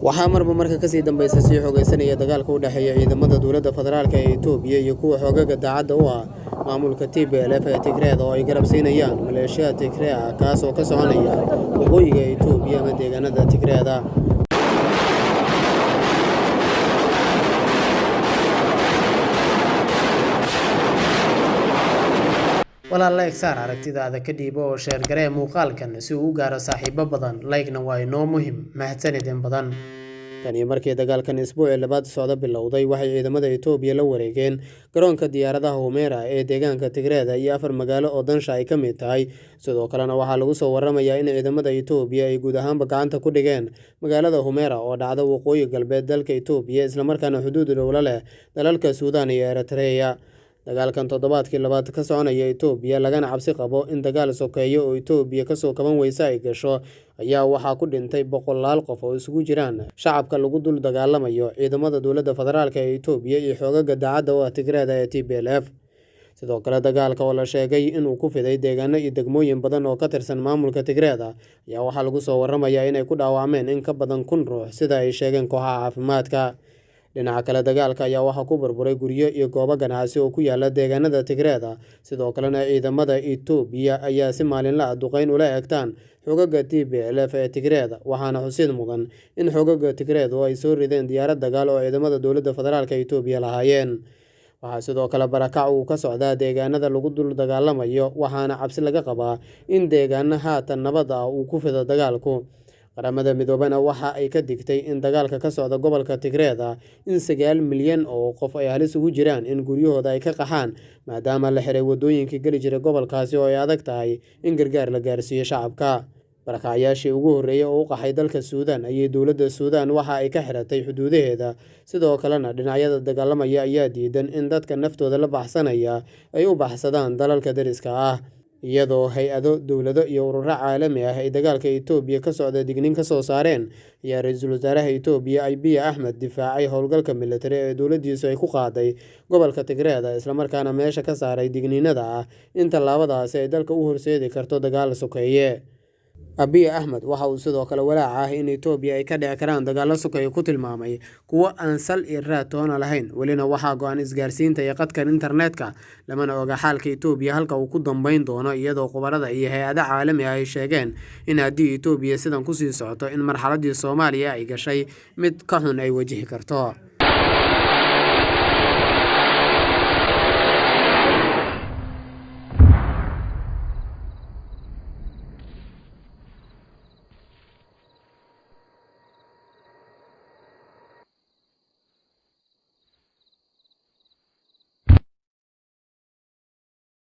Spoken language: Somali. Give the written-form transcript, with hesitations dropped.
waxaa marka kasii dambeysay sii xoogeysanaya dagaalka u dhexeeya ciidamada dowladda federaalk ee Itoobiya iyo kuwa xoogaga daacadda u ah maamulka TPLF ee Tigreed oo ay garab siinayaan maleeshiyada Tigreed ah kaas oo ka soconaya waqooyiga Itoobiya ama deegaanada Tigreed. walaal saar aragtidaada ka dhiibo oo sheer garee muuqaalkan si uu u gaaro saaxiibo badan like-na waa inoo muhiim mahadsanidin badan. tani markii dagaalkan isbuucii labaad socda bilowday waxay ciidamada Itoobiya la wareegeen garoonka diyaaradaha Humera ee deegaanka Tigreed iyo 4 magaalo oo dansha ay ka mid tahay. sidoo kalena waxaa lagu soo waramayaa in ciidamada Itoobiya ay guud ahaanba gacanta ku dhigeen magaalada Humera oo dhacda waqooyi galbeed dalka Itoobiya isla markaana xuduud dhow la leh dalalka Suudaan iyo Eritrea. dagaalkan toddobaadkii labaad ka soconaya Itoobiya lagana cabsi qabo in dagaal sokeeyo oo Itoobiya ka soo kaban weysa ay gasho ayaa waxaa ku dhintay boqolaal qof oo isugu jiraan shacabka lagu dul dagaalamayo ciidamada dowladda federaalk ee Itoobiya iyo xoogaga daacadda u ah Tigreed ee TPLF. sidoo kale dagaalka oo la sheegay inuu ku fiday deegaano iyo degmooyin badan oo ka tirsan maamulka Tigreed ayaa waxaa lagu soo waramayaa inay ku dhaawacmeen in ka badan 1,000 ruux sida ay sheegeen kooxaha caafimaadka. dhinaca kale dagaalka ayaa waxaa ku burburay guryo iyo goobo ganacsi oo ku yaala deegaanada Tigreed. sidoo kalena ciidamada Itoobiya ayaa si maalinle ah duqeyn ula eegtaan xoogaga TPLF ee Tigreed waxaana xusid mudan in xoogaga Tigreed ay soo rideen diyaarad dagaal oo ciidamada dowladda federaalk ee Itoobiya lahaayeen. waxaa sidoo kale barakac uu ka socdaa deegaanada lagu dul dagaalamayo waxaana cabsi laga qabaa in deegaano haatan nabad ah uu ku fido dagaalku. qaramada midoobana waxa ay ka digtay in dagaalka ka socda gobolka Tigreed in 9 milyan oo qof ay halis ugu jiraan in guryahooda ay ka qaxaan maadaama la xiray wadooyinkii gali jiray gobolkaasi oo ay adag tahay in gargaar la gaarsiiyo shacabka. barakacayaashii ugu horreeyay oo u qaxay dalka Suudaan ayay dowladda Suudaan waxa ay ka xiratay xuduudaheeda. sidoo kalena dhinacyada dagaalamaya ayaa diidan in dadka naftooda la baxsanaya ay u baxsadaan dalalka dariska ah. iyadoo hay-ado dowlado iyo ururo caalami ah ay dagaalka Itoobiya ka socda digniin ka soo saareen ayaa ra'iisul wasaaraha Itoobiya Abiy Ahmed difaacay howlgalka militari ee dowladdiisu ay ku qaaday gobolka Tigreed isla markaana meesha ka saaray digniinada ah in tallaabadaasi ay dalka u horseedi karto dagaal sokeeye. Abiy Ahmed waxa uu sidoo kale walaac ah in Itoobiya ay ka dhici karaan dagaalo sokeeye ku tilmaamay kuwo aan sal iyo raad toona lahayn. welina waxaa go'an isgaarsiinta iyo qadkan internetka lamana oga xaalka Itoobiya halka uu ku dambeyn doono iyadoo khubarada iyo hay-ado caalami ah ay sheegeen in haddii Itoobiya sidan ku sii socoto in marxaladii Soomaaliya ay gashay mid ka xun ay wajihi karto.